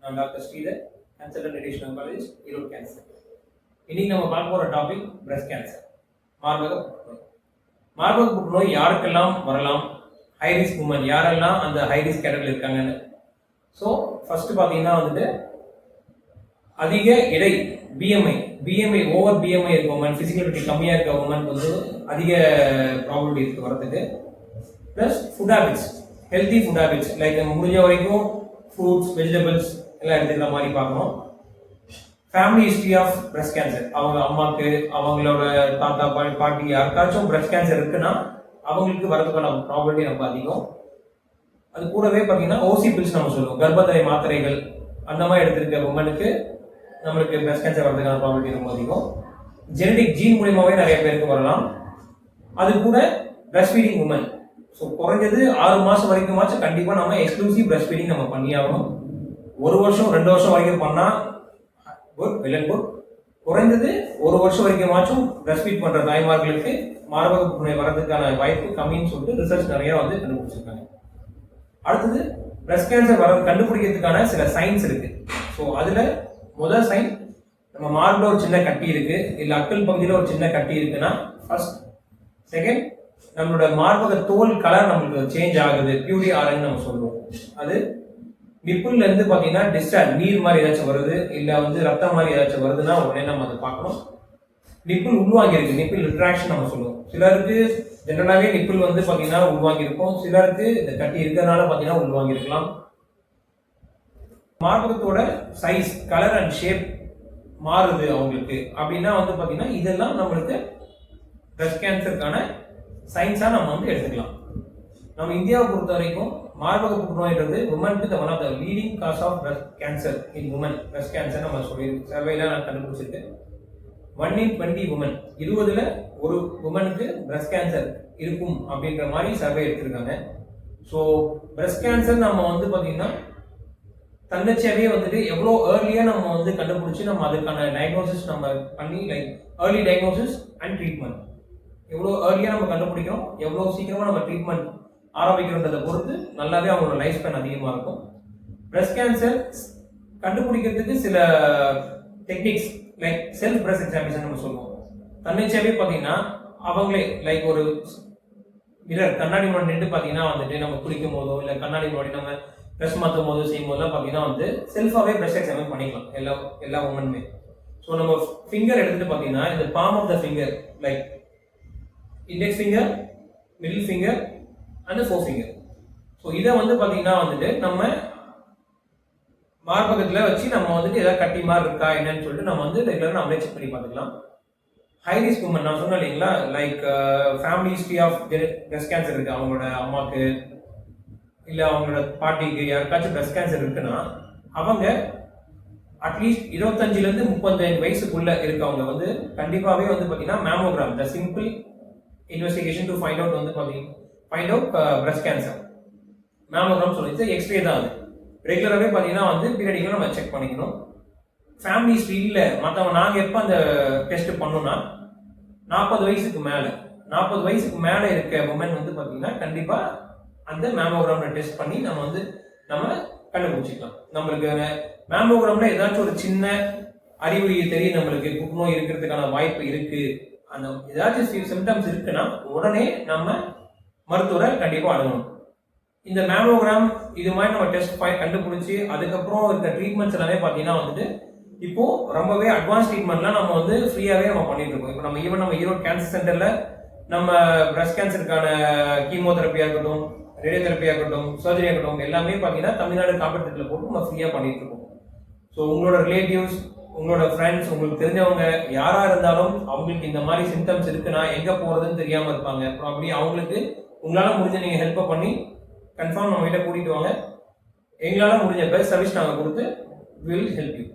நான் doctor Sridhar, consultant radiation oncologist, Erode cancer. இன்னைக்கு நம்ம பார்க்க போற டாபிக் பிரஸ்ட் கேன்சர், மார்பக புற்றுநோய். மார்பக புற்றுநோய் யாருக்கெல்லாம் வரலாம், ஹை ரிஸ்க் உமன் யாரெல்லாம் அந்த ஹை ரிஸ்க் கேட்டகரியில் இருக்காங்கன்னு. ஸோ ஃபர்ஸ்ட் பார்த்தீங்கன்னா வந்துட்டு அதிக எடை பிஎம்ஐ ஓவர் பிஎம்ஐ இருக்க உமன், பிசிக்கலிட்டி கம்மியாக இருக்க உமன் வந்து அதிக ப்ராபபிலிட்டி இருக்கு வரதுக்கு. Plus food habits, healthy food habits like முடிஞ்ச வரைக்கும் ஃப்ரூட்ஸ், வெஜிடபிள்ஸ் எல்லாம் எடுத்துக்கிற மாதிரி பார்க்கணும். Family history of breast cancer, அவங்க அம்மாவுக்கு, அவங்களோட தாத்தா பாட்டி யாருக்காச்சும் பிரஸ்ட் கேன்சர் இருக்குன்னா அவங்களுக்கு வரதுக்கான ப்ராபபிலிட்டி ரொம்ப அதிகம். அது கூடவே பார்த்தீங்கன்னா ஓசி பில்ஸ் நம்ம சொல்லுவோம், கர்ப்பத்தடை மாத்திரைகள் அந்த மாதிரி எடுத்திருக்க உமனுக்கு நம்மளுக்கு பிரஸ்ட் கேன்சர் வரதுக்கான ப்ராபபிலிட்டி ரொம்ப அதிகம். ஜெனடிக் ஜீன் மூலியமாவே நிறைய பேருக்கு வரலாம். அது கூட பிரஸ்ட் ஃபீடிங் உமன், ஸோ குறைஞ்சது 6 மாதம் வரைக்குமாச்சும் கண்டிப்பாக நம்ம எக்ஸ்க்ளூசிவ் பிரஸ்ட் ஃபீடிங் நம்ம பண்ணியாகணும். 1 வருஷம் 2 வருஷம் வரைக்கும் பண்ணால் குட், வெல் அண்ட் குட். குறைந்தது 1 வருஷம் வரைக்குமாச்சும் பிரஸ்ட் ஃபீட் பண்ணுற தாய்மார்களுக்கு மார்பக புற்றுநோய் வரதுக்கான வாய்ப்பு கம்மின்னு சொல்லிட்டு ரிசர்ச் நிறைய வந்து கண்டுபிடிச்சிருக்காங்க. அடுத்தது பிரஸ்ட் கேன்சர் வர கண்டுபிடிக்கிறதுக்கான சில சைன்ஸ் இருக்கு. ஸோ அதில் முதல் சைன், நம்ம மார்பில் ஒரு சின்ன கட்டி இருக்கு, இல்லை அக்கல் பகுதியில் ஒரு சின்ன கட்டி இருக்குன்னா ஃபர்ஸ்ட். செகண்ட், நம்மளோட மார்பக தோல் கலர் நம்மளுக்கு சேஞ்ச் ஆகுது, பியூரி ஆரஞ்சு நம்ம சொல்லுவோம். அது நிப்புல்ல இருந்து பார்த்தீங்கன்னா டிஸ்சார்ஜ் நீர் மாதிரி ஏதாச்சும் வருது, இல்லை வந்து ரத்தம் மாதிரி ஏதாச்சும் வருதுன்னா உடனே நம்ம அதை பார்க்கணும். நிப்புல் உள்வாங்கி இருக்கு, நிப்பிள் ரிட்ராக்ஷன் நம்ம சொல்லுவோம். சிலருக்கு ஜென்ரலாகவே நிப்புல் வந்து பார்த்தீங்கன்னா உள்வாங்கி இருக்கும், சிலருக்கு இந்த கட்டி இருக்கிறதுனால பார்த்தீங்கன்னா உள்வாங்கி இருக்கலாம். மார்பகத்தோட சைஸ், கலர் அண்ட் ஷேப் மாறுது அவங்களுக்கு அப்படின்னா வந்து பார்த்தீங்கன்னா இதெல்லாம் நம்மளுக்கு பிரஸ்ட் கேன்சருக்கான சயின்ஸாக நம்ம வந்து எடுத்துக்கலாம். நம்ம இந்தியாவை பொறுத்த வரைக்கும் மார்பக புற்றுநோய்ன்றது உமனுக்கு one of the leading cause of breast cancer in woman. Breast cancer நம்ம சொல்லி சர்வேல நான் கண்டுபிடிச்சிருக்கேன். 1 in 20 உமன், 20ல் ஒரு உமனுக்கு பிரஸ்ட் கேன்சர் இருக்கும் அப்படின்ற மாதிரி சர்வே எடுத்திருக்காங்க. ஸோ பிரஸ்ட் கேன்சர் நம்ம வந்து பார்த்தீங்கன்னா தன்னிச்சையாவே வந்துட்டு எவ்வளோ ஏர்லியாக நம்ம வந்து கண்டுபிடிச்சி நம்ம அதுக்கான டயக்னோசிஸ் நம்ம பண்ணி, like early diagnosis and treatment, எவ்வளோ ஏர்லியாக நம்ம கண்டுபிடிக்கிறோம், எவ்வளோ சீக்கிரமாக நம்ம ட்ரீட்மெண்ட் ஆரம்பிக்கிறோன்றதை பொறுத்து நல்லாவே அவங்களோட லைஃப் ஸ்பேன் அதிகமாக இருக்கும். பிரஸ்ட் கேன்சர் கண்டுபிடிக்கிறதுக்கு சில techniques like self breast examination நம்ம சொல்லுவோம். தன்னிச்சையாவே பார்த்தீங்கன்னா அவங்களே லைக் ஒரு மிரர் கண்ணாடி முன்னாடி நின்று பார்த்தீங்கன்னா வந்துட்டு நம்ம குளிக்கும் போதோ இல்லை கண்ணாடி முன்னாடி நம்ம ப்ரெஸ் மாற்றும் போதோ செய்யும் போதெல்லாம் பார்த்தீங்கன்னா வந்து செல்ஃபாகவே பிரஸ்ட் எக்ஸாமின் பண்ணிக்கலாம் எல்லா உமனுமே. ஸோ நம்ம ஃபிங்கர் எடுத்துட்டு பார்த்தீங்கன்னா இந்த palm of the finger, like index finger, middle finger and four finger. So இதை வந்து பார்த்தீங்கன்னா வந்துட்டு நம்ம மார்பகத்தில் வச்சு நம்ம வந்துட்டு ஏதாவது கட்டி மாதிரி இருக்கா என்னன்னு சொல்லிட்டு நம்ம வந்து ரெகுலராக நம்மளே செக் பண்ணி பார்த்துக்கலாம். ஹை ரிஸ்க் உமன் நான் சொன்னேன் இல்லைங்களா, like family history of breast cancer இருக்கு, அவங்களோட அம்மாவுக்கு இல்லை அவங்களோட பாட்டிக்கு யாருக்காச்சும் பிரஸ்ட் கேன்சர் இருக்குன்னா அவங்க அட்லீஸ்ட் 25லேருந்து 35 வயசுக்குள்ள இருக்கவங்க வந்து கண்டிப்பாகவே வந்து பார்த்தீங்கன்னா mammogram, the simple investigation to find out வந்து பார்த்தீங்கன்னா find out breast cancer, mammogram சொல்லிட்டு எக்ஸ்ரே தான். அது ரெகுலராகவே பார்த்தீங்கன்னா வந்து பீரியடிக்கலாக நம்ம செக் பண்ணிக்கணும். ஃபேமிலி ஹிஸ்ட்ரி இல்லை மற்றவங்க நாங்கள் எப்போ அந்த டெஸ்ட் பண்ணோம்னா 40 வயசுக்கு மேலே இருக்க உமன் வந்து பார்த்தீங்கன்னா கண்டிப்பாக அந்த மேமோகிராமில் டெஸ்ட் பண்ணி நம்ம கண்டுபிடிச்சிக்கலாம். நம்மளுக்கு மேமோகிராமில் ஏதாச்சும் ஒரு சின்ன அறிகுறி தெரியும், நம்மளுக்கு புற்றுநோய் இருக்கிறதுக்கான வாய்ப்பு இருக்கு, அந்த ஏதாச்சும் சிம்டம்ஸ் இருக்குன்னா உடனே நம்ம மருத்துவரை கண்டிப்பாக அணுகணும். இந்த மேமோகிராம் இது மாதிரி நம்ம டெஸ்ட் கண்டுபிடிச்சி அதுக்கப்புறம் இருக்க ட்ரீட்மெண்ட்ஸ் எல்லாமே பார்த்தீங்கன்னா வந்துட்டு இப்போ ரொம்பவே அட்வான்ஸ் ட்ரீட்மெண்ட்லாம் நம்ம வந்து ஃப்ரீயாகவே நம்ம பண்ணிட்டு இருக்கோம். இப்போ நம்ம ஈரோடு கேன்சர் சென்டரில் நம்ம பிரஸ்ட் கேன்சருக்கான கீமோதெரப்பியாக இருக்கட்டும், ரேடியோதெரப்பியாக இருக்கட்டும், சர்ஜரியாக இருக்கட்டும், எல்லாமே பார்த்தீங்கன்னா தமிழ்நாடு காப்பீட்டுல போட்டு நம்ம ஃப்ரீயாக பண்ணிட்டு இருக்கோம். ஸோ உங்களோட ரிலேட்டிவ்ஸ், உங்களோட ஃப்ரெண்ட்ஸ், உங்களுக்கு தெரிஞ்சவங்க யாராக இருந்தாலும் அவங்களுக்கு இந்த மாதிரி சிம்டம்ஸ் இருக்குன்னா எங்கே போகிறதுன்னு தெரியாமல் இருப்பாங்க. அப்புறம் அப்படி அவங்களுக்கு உங்களால் முடிஞ்ச நீங்கள் ஹெல்ப்பை பண்ணி கன்ஃபார்ம் நம்ம கிட்ட கூட்டிகிட்டு வாங்க. எங்களால் முடிஞ்ச பெஸ்ட் சர்வீஸ் நாங்கள் கொடுத்து வில் ஹெல்ப் யூ.